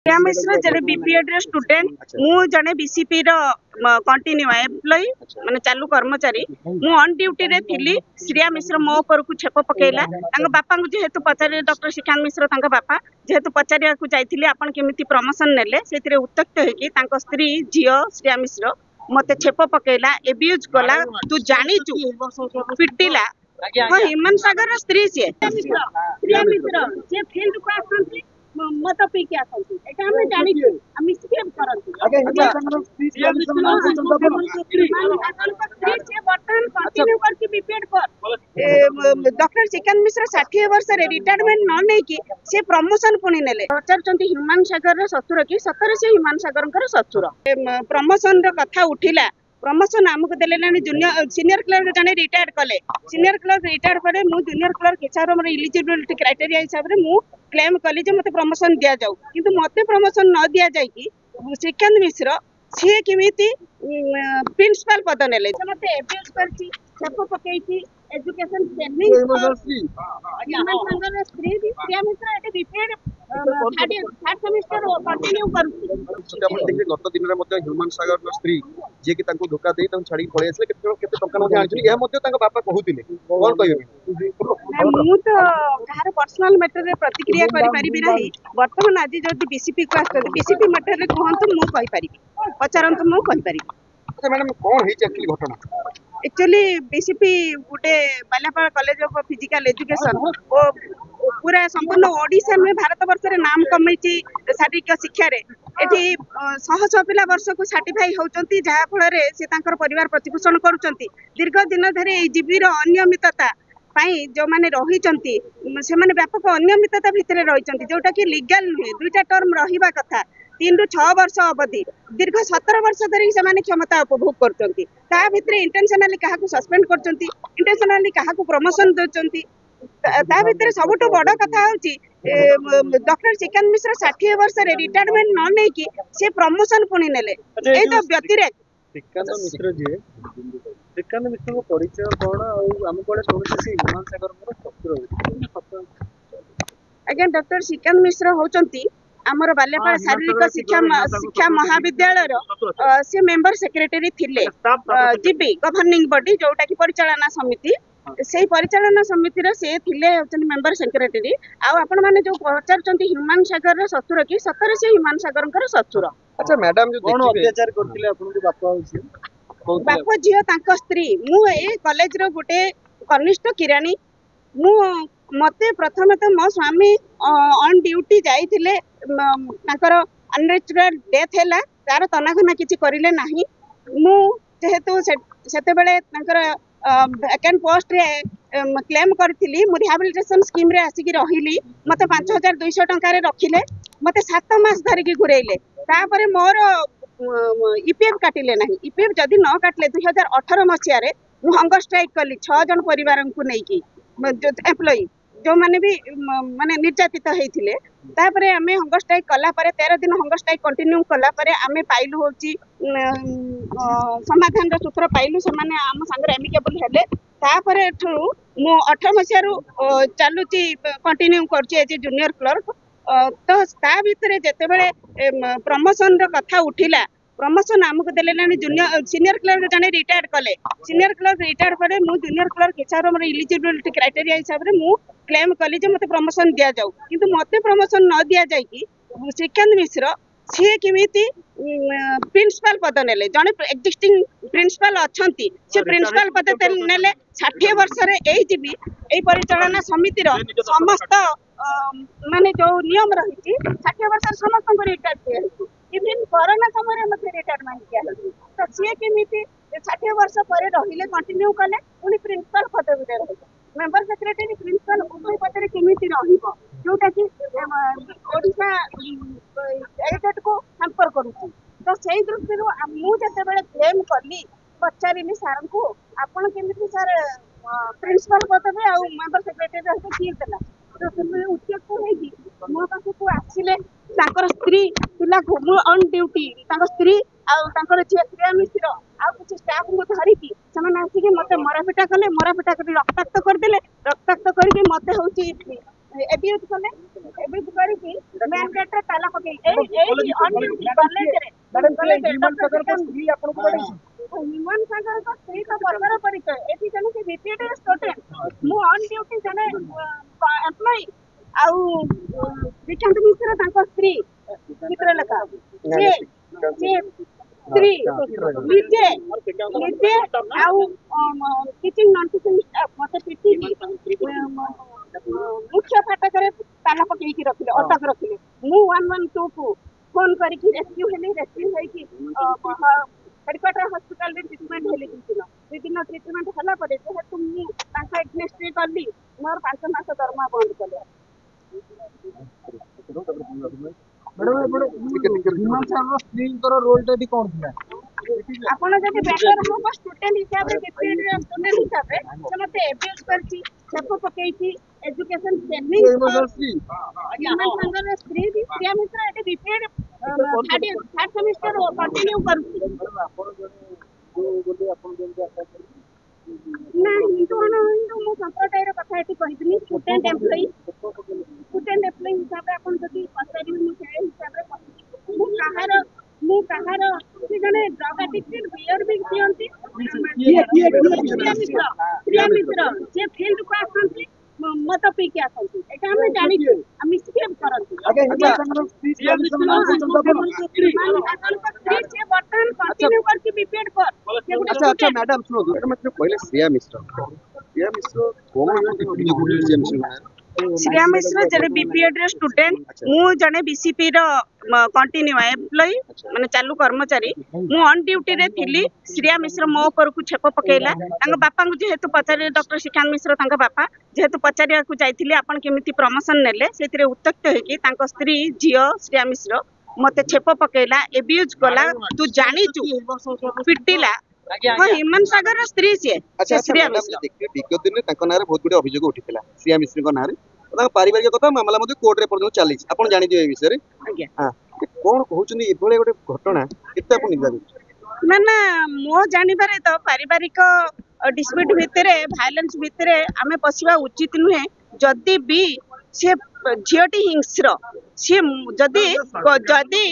श्रेया मिश्र जने बीपीएड रे स्टूडेंट मु जने बीसीपी रो कंटिन्यू एम्प्लॉय माने चालू कर्मचारी मु ऑन ड्यूटी रे थिली। श्रेया मिश्र मो ऊपर को छेप पकेला तांग बापा को जेहेतु पचारे डॉक्टर श्रीकांत मिश्र तांग बापा जेहेतु पचारिया को जाइथिले आपण केमिति प्रमोशन नेले सेतिरे उत्तक्त हेकी तांग स्त्री झियो श्रेया मिश्र मते छेप पकेला एब्यूज कला तू जानी छु पिटिला हिमन सागर स्त्री से श्रेया मिश्र जे फील्ड को आसंती मत पी के आसंती एटा हम जानि छु हम स्केप करंती श्रेया मिश्र से बर्तमान कंटिन्यू करके बीपीएड कर डॉक्टर श्रीकांत मिश्र 60 वर्ष रे रिटायरमेंट न नै कि से प्रमोशन पुनी नेले पचारचंती ह्यूमन सागर रो ससुर की सतर से ह्यूमन सागर ससुर प्रमोशन रो कथा उठिला। प्रमोशन आमको देले जूनियर सीनियर क्लर्क जने रिटायर कले सीनियर क्लर्क रिटायर करे मु जूनियर क्लर्क हिसाब रे इलिजिबिलिटी क्राइटेरिया हिसाब रे मु क्लेम कली जे मते प्रमोशन दिया जाऊ किंतु मते प्रमोशन न दिया जाय कि श्रीकांत मिश्र सी केमिति प्रिंसिपल पद नेले मते एब्यूज करछि छाप पकेछि एजुकेशन ट्रेनिंग स्त्री भी श्रेया मिश्र एटे बीपीएड थर्ड सेमेस्टर कंटिन्यू करूछि। आपण देखि गत दिन रे मते ह्यूमन सागर स्त्री जे कि तांको धोखा देई तां छाडी पळे आसले केते टंका मध्ये आछि या मध्ये तांको बापा कहूतिले कोन कहबे मु तो कहार पर्सनल मैटर रे प्रतिक्रिया करि परिबि नाही। वर्तमान आज जदि बीसीपी को आस्त बीसीपी मैटर रे कहंतु मु कहि परिबि पचारंतु मु कहि परिबि। अच्छा मैडम कोन हेछि एक्चुअली घटना actually BCP Gute बालापाल college of physical education ओ पूरा संपूर्ण ओडिशा में भारत वर्ष रे नाम कमैछि शारीरिक शिक्षा रे एठी शह शह पिला वर्ष को सर्टिफाई होचंती जहा फल रे से तांकर परिवार प्रतिपोषण करूचंती। दीर्घ दिन धरे ए जीबी रो अनियमितता पाई जो माने रहिचंती से माने व्यापक अनियमितता भितरे रहिचंती जोटा कि लीगल नुहे दुईटा टर्म रहिबा कथा 3 रु 6 वर्ष अवधि दीर्घ 17 वर्ष धरि से माने क्षमता उपभोग करचंती ता भितरे इंटेंशनली काहा को सस्पेंड करचंती इंटेंशनली काहा को प्रमोशन देचंती ता भितरे सबटो बड़ कथा होची डॉक्टर श्रीकांत मिश्र 60 वर्ष रे रिटायरमेंट न नै कि से प्रमोशन पुनी नेले ए तो व्यतिरेक श्रीकांत मिश्र जी श्रीकांत मिश्र को परिचय कोन आ हम कोडे सुनछि से ह्यूमन सागर मोर सत्र अगेन डॉक्टर श्रीकांत मिश्र होचंती आमर बाल्यापाल शारीरिक शिक्षा महाविद्यालय से मेंबर सेक्रेटरी थिले जीबी गवर्निंग बॉडी जोटा कि परिचालना समिति से परिचालना समिति रे से थिले होचन मेंबर सेक्रेटरी आ आपण माने जो पचारचंती ह्यूमन सागर रो ससुर की सतर से ह्यूमन सागर ससुर। अच्छा मैडम जो कोन अत्याचार करथिले आपन को बापा होछि बापा जियो तांका स्त्री मु ए कॉलेज रो गुटे कनिष्ठ किरानी मु मते प्रथम तो मो स्वामी ऑन ड्यूटी जाइथिले तांकर अननेचुरल डेथ हैला तार तनाघना किछि करिले नाही मु जेहेतु सेते बेले तांकर वैकेंट पोस्ट रे क्लेम करथिली मु रिहैबिलिटेशन स्कीम रे आसी कि रहिली मते 5200 टंका रे रखिले मते 7 मास धरि कि घुरेइले तापरे मोर ईपीएफ काटिले नाही ईपीएफ जदि न काटले 2018 मसिया रे मु हंगर स्ट्राइक कली 6 जन परिवार को नै कि एम्प्लॉय जो माने भी माने निर्यातित होइथिले तापरे हमें हंगर स्ट्राइक कला परे 13 दिन हंगर स्ट्राइक कंटिन्यू कला परे हमें पाइलु होची समाधान रो सूत्र पाइलु से माने हम संगर एमिकेबल हेले तापरे मु 18 मसिया रु चालुची कंटिन्यू करची एज जूनियर क्लर्क तो ता भितरे जते बेले प्रमोशन रो कथा उठिला प्रमोशन आमको देले जूनियर सीनियर क्लर्क जने रिटायर कले सीनियर क्लर्क रिटायर करे मु जूनियर क्लर्क हिसाब रे इलिजिबिलिटी क्राइटेरिया हिसाब रे मु क्लेम कली जे मते प्रमोशन दिया जाऊ किंतु मते प्रमोशन न दिया जाय कि श्रीकांत मिश्र सी केमिति प्रिंसिपल पद नेले जने एक्जिस्टिंग प्रिंसिपल अछंती से प्रिंसिपल पद नेले 60 वर्ष रे एई जीबी एई परिचालना समिति रो समस्त माने जो नियम रही 60 वर्ष समस्त को रिटायर किया इवन कोरोना समय मते रिटायरमेंट किया तो सी केमिति 60 वर्ष पर रहिले कंटिन्यू कले उनी प्रिंसिपल पद रे रहिले मेंबर सेक्रेटरी प्रिंसिपल उभय पद रे केमिति रहिबो जोटा कि ओडिशा एजेट को हैम्पर करूची तो सेही दृष्टि रो मु जते बेले क्लेम करली पचारिली सर को आपण केमिति सर प्रिंसिपल पद में आ मेंबर सेक्रेटरी रहते किए देला तो से उच्चक को है कि मो पास को आसीले तांकर स्त्री पिला घुमु ऑन ड्यूटी तांकर स्त्री आ तांकर जे श्रेया मिश्र आ कुछ स्टाफ को धरि कि समान आसी के मते मरापिटा कले मरापिटा कर रक्ताक्त कर देले रक्ताक्त करके मते होची एब्यूज कले एब्यूज करके मेन गेट रे ताला पके एई ऑन ड्यूटी कॉलेज रे ह्यूमन सागर का स्त्री का वर्गर परिचय एठी जने से बीपीएड स्टूडेंट मु ऑन ड्यूटी जने एम्प्लॉय आउ विकांत मिश्र तांको स्त्री चित्रलेखा जे स्त्री निजे निजे आउ टीचिंग नॉन टीचिंग स्टाफ मते पीटी मुख्य फाटक रे ताला पकई की रखले अटक रखले मु 112 को फोन करके रेस्क्यू है कि हेडक्वार्टर हॉस्पिटल रे ट्रीटमेंट हेले दिन ट्रीटमेंट हला परे जेहेतु मु तांका एग्नेस्ट करली मोर 5 मास दरमा बंद कले ह्यूमन सागर स्त्री रोल टा कौन थिला आपण जदि बेटर हो स्टूडेंट हिसाब रे बीपीएड रे स्टूडेंट हिसाब रे से मते एब्यूज करची छेप पकेची एजुकेशन ट्रेनिंग ह्यूमन सागर स्त्री भी प्रिया मिश्र एटे बीपीएड थर्ड सेमेस्टर कंटिन्यू करूची ना हिंदू मो संप्रदाय रे कथा एटी कहितनी स्टूडेंट एम्प्लॉय हिसाब रे आपण जदि पचारि मु से हिसाब रे मु कहार से जने ड्रग एडिक्टेड बियर भी दियंती प्रिया मिश्र जे फील्ड को आसंती मत पी के आसंती एटा हम जानि हम स्केप करंती प्रिया मिश्र से बर्तन कंटिन्यू करके बीपीएड कर अच्छा मैडम सुनो मतलब पहले श्रेया मिश्र कौन श्रेया मिश्र जने बीपीएड रे स्टूडेंट मु जने बीसीपी रो कंटिन्यू एम्प्लॉय माने चालू कर्मचारी मु ऑन ड्यूटी रे थिली श्रेया मिश्र मो ऊपर को छेप पकेला तांग बापा को जेहेतु पचारे डॉक्टर श्रीकांत मिश्र तांग बापा जेहेतु पचारिया को जाइथिले आपण केमिति प्रमोशन नेले सेतिरे उत्तक्त हेकी तांग स्त्री जियो श्रेया मिश्र मते छेप पकेला एब्यूज कला तू जानी चु पिटिला ह्यूमन सागर स्त्री से अच्छा श्रेया मैडम मिश्र देखिए विगत दिन तांको नारे बहुत गुडे अभियोग उठितला श्रेया मिश्र को नारे पारिवारिक कथा मामला मध्ये कोर्ट रे पर्यंत चली आपण जानि दियो ए विषय रे आज्ञा हां कोन कहउछनी एभले गोटे घटना केते आपण निजा ना ना मो जानिबारे तो पारिवारिक डिस्प्यूट भितरे भाइलेंस भितरे आमे पसिबा उचित नुहे जदी भी से झियोटी हिंस्र से जदी